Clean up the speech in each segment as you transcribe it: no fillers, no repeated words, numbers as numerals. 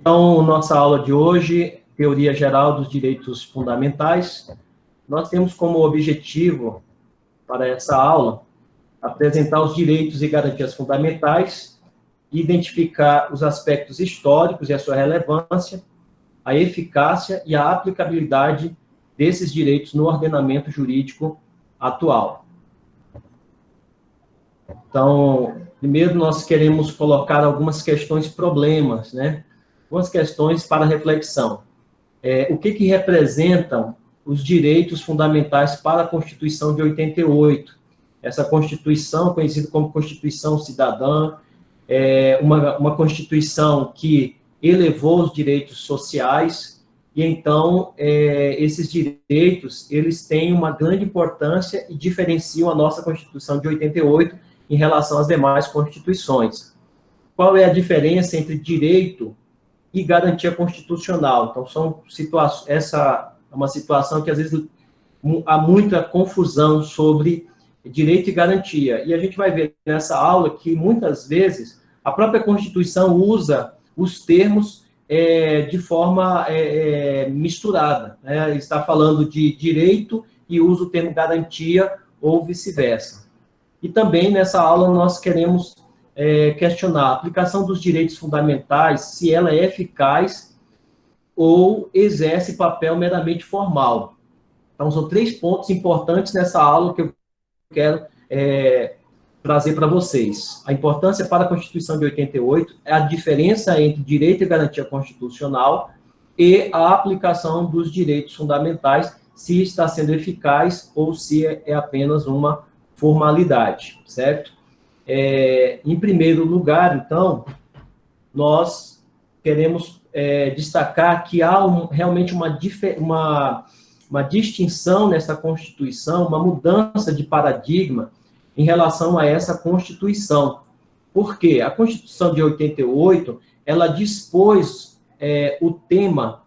Então, nossa aula de hoje, Teoria Geral dos Direitos Fundamentais, nós temos como objetivo para essa aula apresentar os direitos e garantias fundamentais, identificar os aspectos históricos e a sua relevância, a eficácia e a aplicabilidade desses direitos no ordenamento jurídico atual. Então, primeiro nós queremos colocar algumas questões problemas, né? Algumas questões para reflexão. O que representam os direitos fundamentais para a Constituição de 88? Essa Constituição, conhecida como Constituição Cidadã, é uma Constituição que elevou os direitos sociais, e então esses direitos, eles têm uma grande importância e diferenciam a nossa Constituição de 88 em relação às demais constituições. Qual é a diferença entre direito e garantia constitucional? Então, essa é uma situação que, às vezes, há muita confusão sobre direito e garantia. E a gente vai ver nessa aula que, muitas vezes, a própria Constituição usa os termos de forma misturada, né? Está falando de direito e usa o termo garantia ou vice-versa. E também, nessa aula, nós queremos questionar a aplicação dos direitos fundamentais, se ela é eficaz ou exerce papel meramente formal. Então, são 3 pontos importantes nessa aula que eu quero trazer para vocês. A importância para a Constituição de 88, a diferença entre direito e garantia constitucional e a aplicação dos direitos fundamentais, se está sendo eficaz ou se é apenas uma formalidade, certo? Em primeiro lugar, então, nós queremos destacar que há realmente uma distinção nessa Constituição, uma mudança de paradigma em relação a essa Constituição. Por quê? A Constituição de 88, ela dispôs o tema,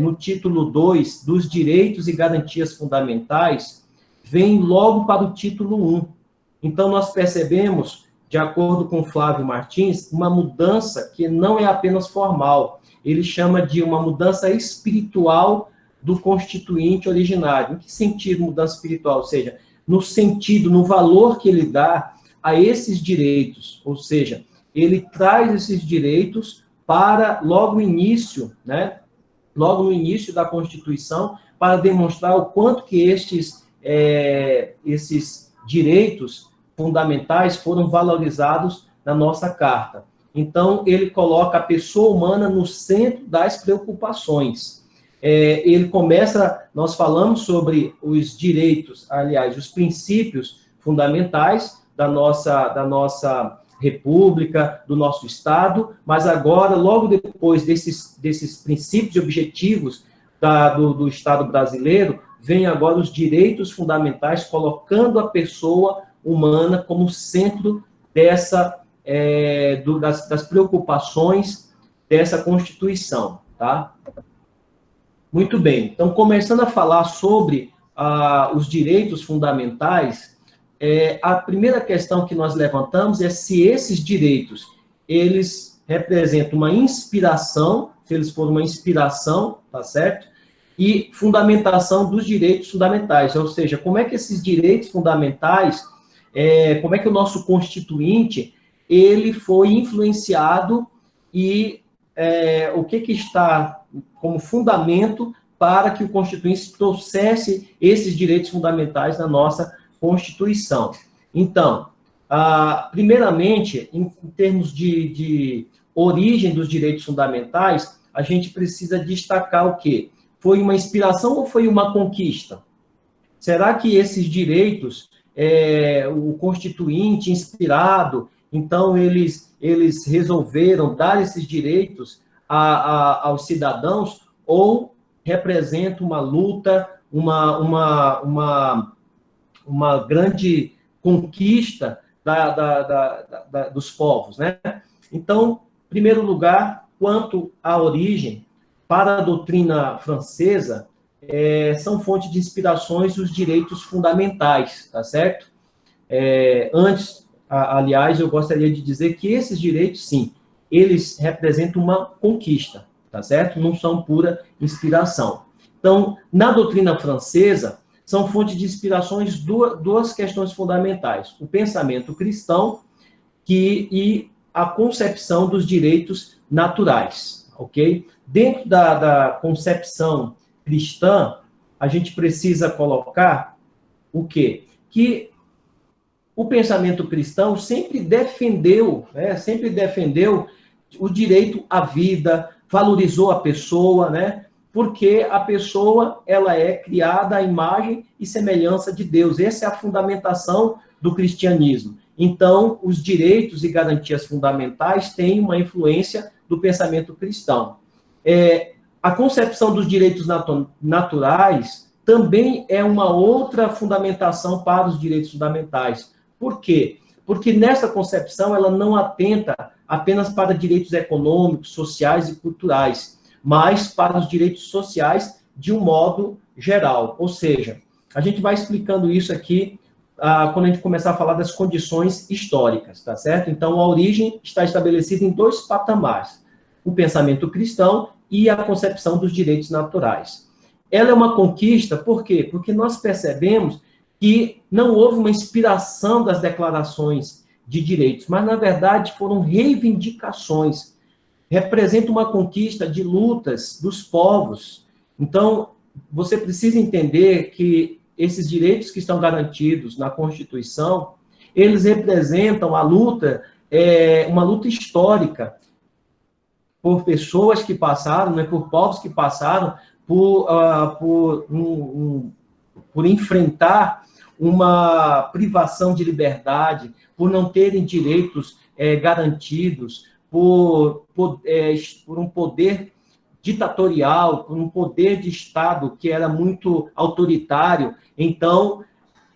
no título 2, dos direitos e garantias fundamentais, vem logo para o título 1. Então, nós percebemos, de acordo com Flávio Martins, uma mudança que não é apenas formal. Ele chama de uma mudança espiritual do constituinte originário. Em que sentido mudança espiritual? Ou seja, no sentido, no valor que ele dá a esses direitos. Ou seja, ele traz esses direitos para logo no início, né? Logo no início da Constituição, para demonstrar o quanto que esses direitos fundamentais foram valorizados na nossa Carta. Então, ele coloca a pessoa humana no centro das preocupações. Ele começa, nós falamos sobre os direitos, aliás, os princípios fundamentais da nossa República, do nosso Estado, mas agora, logo depois desses princípios e objetivos do Estado brasileiro, vem agora os direitos fundamentais, colocando a pessoa humana como centro das preocupações dessa Constituição, tá? Muito bem. Então, começando a falar sobre os direitos fundamentais, a primeira questão que nós levantamos é se esses direitos, eles representam uma inspiração, se eles forem uma inspiração, tá certo? E fundamentação dos direitos fundamentais, ou seja, como é que esses direitos fundamentais, como é que o nosso constituinte, ele foi influenciado e o que está como fundamento para que o constituinte trouxesse esses direitos fundamentais na nossa Constituição. Então, primeiramente, em termos de origem dos direitos fundamentais, a gente precisa destacar o quê? Foi uma inspiração ou foi uma conquista? Será que esses direitos, o constituinte inspirado, então eles resolveram dar esses direitos aos cidadãos, ou representa uma luta, uma grande conquista dos povos, né? Então, em primeiro lugar, quanto à origem, para a doutrina francesa, são fonte de inspirações os direitos fundamentais, tá certo? Aliás, eu gostaria de dizer que esses direitos, sim, eles representam uma conquista, tá certo? Não são pura inspiração. Então, na doutrina francesa, são fontes de inspirações duas questões fundamentais: o pensamento cristão e a concepção dos direitos naturais, ok? Dentro da concepção cristã, a gente precisa colocar o quê? Que o pensamento cristão sempre defendeu o direito à vida, valorizou a pessoa, né? Porque a pessoa, ela é criada à imagem e semelhança de Deus. Essa é a fundamentação do cristianismo. Então, os direitos e garantias fundamentais têm uma influência do pensamento cristão. A concepção dos direitos naturais também é uma outra fundamentação para os direitos fundamentais. Por quê? Porque nessa concepção ela não atenta apenas para direitos econômicos, sociais e culturais, mas para os direitos sociais de um modo geral. Ou seja, a gente vai explicando isso aqui quando a gente começar a falar das condições históricas, tá certo? Então, a origem está estabelecida em dois patamares: o pensamento cristão e a concepção dos direitos naturais. Ela é uma conquista, por quê? Porque nós percebemos que não houve uma inspiração das declarações de direitos, mas, na verdade, foram reivindicações. Representa uma conquista de lutas dos povos. Então, você precisa entender que esses direitos que estão garantidos na Constituição, eles representam a luta, uma luta histórica, por pessoas que passaram, né, por povos que passaram por enfrentar uma privação de liberdade, por não terem direitos garantidos, por um poder ditatorial, por um poder de Estado que era muito autoritário. Então,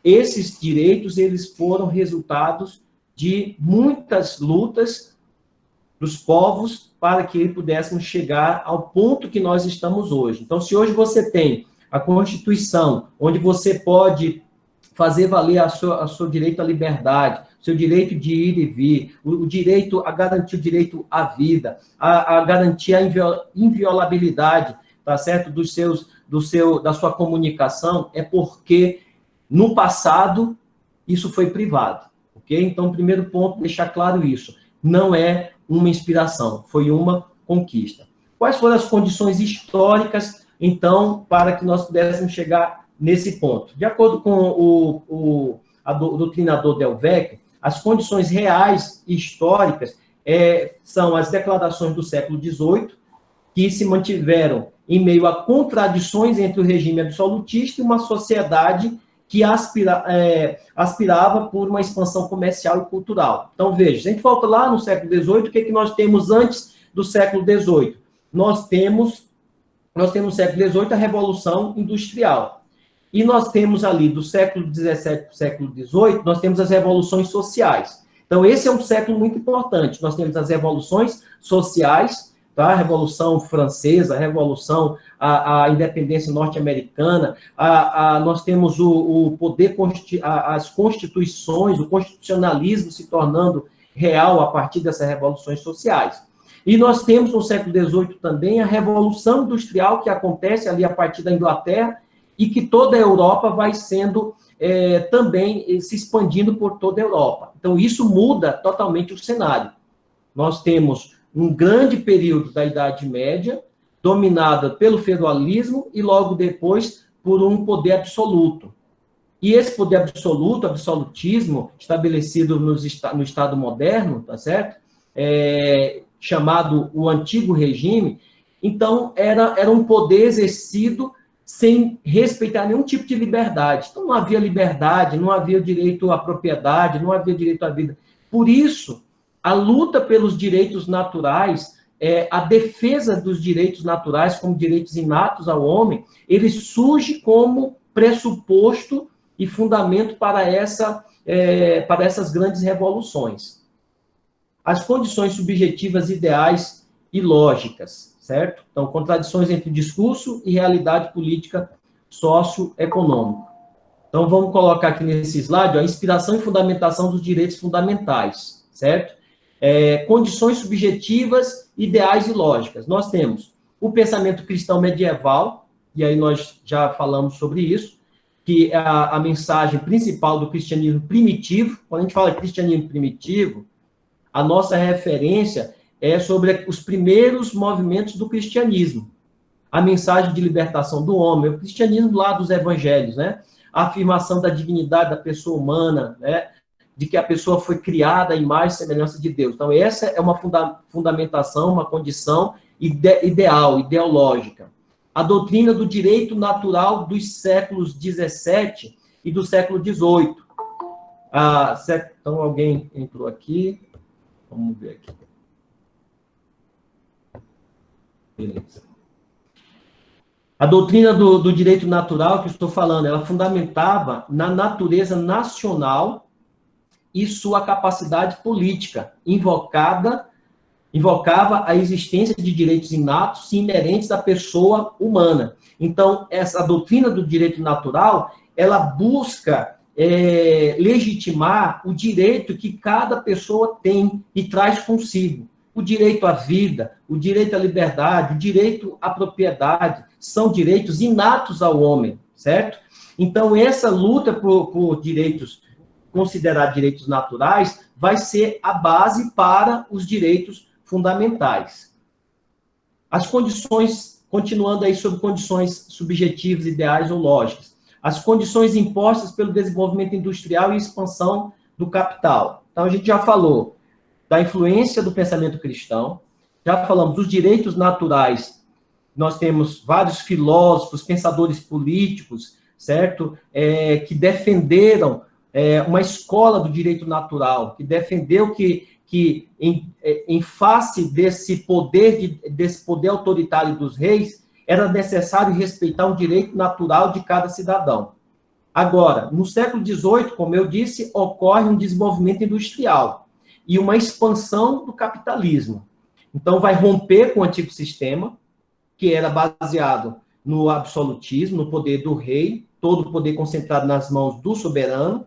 esses direitos, eles foram resultados de muitas lutas dos povos para que pudéssemos chegar ao ponto que nós estamos hoje. Então, se hoje você tem a Constituição, onde você pode fazer valer o seu direito à liberdade, seu direito de ir e vir, o direito a garantir o direito à vida, a garantir a inviolabilidade, tá certo, da sua comunicação, é porque no passado isso foi privado, ok? Então, primeiro ponto, deixar claro isso, não é uma inspiração, foi uma conquista. Quais foram as condições históricas, então, para que nós pudéssemos chegar nesse ponto? De acordo com o doutrinador Del Vecchio, as condições reais e históricas são as declarações do século XVIII, que se mantiveram em meio a contradições entre o regime absolutista e uma sociedade que aspirava por uma expansão comercial e cultural. Então, veja, se a gente volta lá no século XVIII, o que nós temos antes do século XVIII? Nós temos no século XVIII a Revolução Industrial. E nós temos ali, do século XVII para o século XVIII, nós temos as revoluções sociais. Então, esse é um século muito importante. Nós temos as revoluções sociais, tá? A Revolução Francesa, a Revolução, a independência norte-americana, nós temos o poder, as constituições, o constitucionalismo se tornando real a partir dessas revoluções sociais. E nós temos no século XVIII também a Revolução Industrial, que acontece ali a partir da Inglaterra, e que toda a Europa vai sendo também se expandindo por toda a Europa. Então, isso muda totalmente o cenário. Nós temos um grande período da Idade Média, dominada pelo feudalismo e, logo depois, por um poder absoluto. E esse poder absoluto, absolutismo, estabelecido no Estado moderno, tá certo? Chamado o Antigo Regime, então, era um poder exercido sem respeitar nenhum tipo de liberdade. Então, não havia liberdade, não havia direito à propriedade, não havia direito à vida. Por isso, a luta pelos direitos naturais, a defesa dos direitos naturais como direitos inatos ao homem, ele surge como pressuposto e fundamento para essas grandes revoluções. As condições subjetivas ideais e lógicas, certo? Então, contradições entre discurso e realidade política socioeconômica. Então, vamos colocar aqui nesse slide a inspiração e fundamentação dos direitos fundamentais, certo? condições subjetivas, ideais e lógicas. Nós temos o pensamento cristão medieval, e aí nós já falamos sobre isso, que é a mensagem principal do cristianismo primitivo. Quando a gente fala de cristianismo primitivo, a nossa referência é sobre os primeiros movimentos do cristianismo. A mensagem de libertação do homem, o cristianismo lá dos evangelhos, né? A afirmação da dignidade da pessoa humana, né? De que a pessoa foi criada à imagem e semelhança de Deus. Então, essa é uma fundamentação, uma condição ideal, ideológica. A doutrina do direito natural dos séculos XVII e do século XVIII. Então, alguém entrou aqui. Vamos ver aqui. Beleza. A doutrina do direito natural que eu estou falando, ela fundamentava na natureza nacional e sua capacidade política, invocava a existência de direitos inatos e inerentes à pessoa humana. Então, essa doutrina do direito natural, ela busca legitimar o direito que cada pessoa tem e traz consigo. O direito à vida, o direito à liberdade, o direito à propriedade, são direitos inatos ao homem, certo? Então, essa luta por direitos, considerados direitos naturais, vai ser a base para os direitos fundamentais. As condições, continuando aí sobre condições subjetivas, ideais ou lógicas, as condições impostas pelo desenvolvimento industrial e expansão do capital. Então, a gente já falou da influência do pensamento cristão, já falamos dos direitos naturais, nós temos vários filósofos, pensadores políticos, certo? Que defenderam uma escola do direito natural, que defendeu que em face desse poder autoritário dos reis, era necessário respeitar o direito natural de cada cidadão. Agora, no século XVIII, como eu disse, ocorre um desenvolvimento industrial e uma expansão do capitalismo. Então, vai romper com o antigo sistema, que era baseado no absolutismo, no poder do rei, todo o poder concentrado nas mãos do soberano,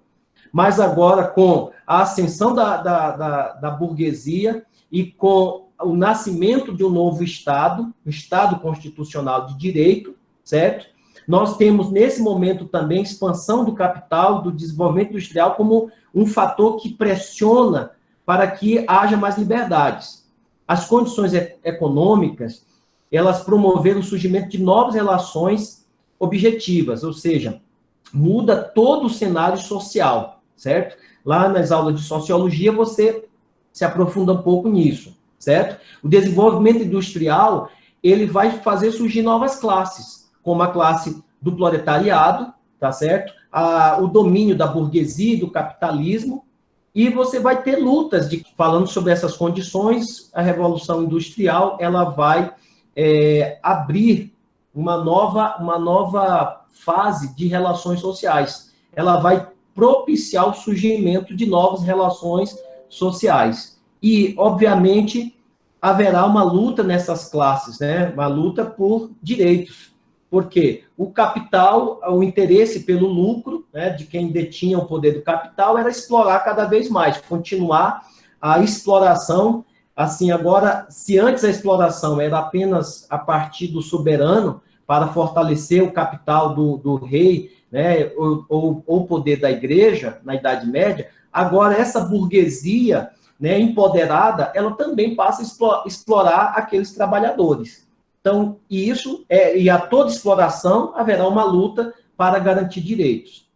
mas agora com a ascensão da burguesia e com o nascimento de um novo Estado, um Estado constitucional de direito, certo? Nós temos, nesse momento, também expansão do capital, do desenvolvimento industrial, como um fator que pressiona para que haja mais liberdades. As condições econômicas, elas promoveram o surgimento de novas relações objetivas, ou seja, muda todo o cenário social, certo? Lá nas aulas de sociologia, você se aprofunda um pouco nisso, certo? O desenvolvimento industrial, ele vai fazer surgir novas classes, como a classe do proletariado, tá certo? O domínio da burguesia e do capitalismo, e você vai ter lutas, falando sobre essas condições, a Revolução Industrial, ela vai abrir uma nova fase de relações sociais. Ela vai propiciar o surgimento de novas relações sociais. E, obviamente, haverá uma luta nessas classes, né? Uma luta por direitos. Porque o capital, o interesse pelo lucro, né, de quem detinha o poder do capital, era explorar cada vez mais, continuar a exploração. Assim, agora, se antes a exploração era apenas a partir do soberano, para fortalecer o capital do rei, né, ou o poder da igreja, na Idade Média, agora essa burguesia, né, empoderada, ela também passa a explorar aqueles trabalhadores. Então, e a toda exploração haverá uma luta para garantir direitos.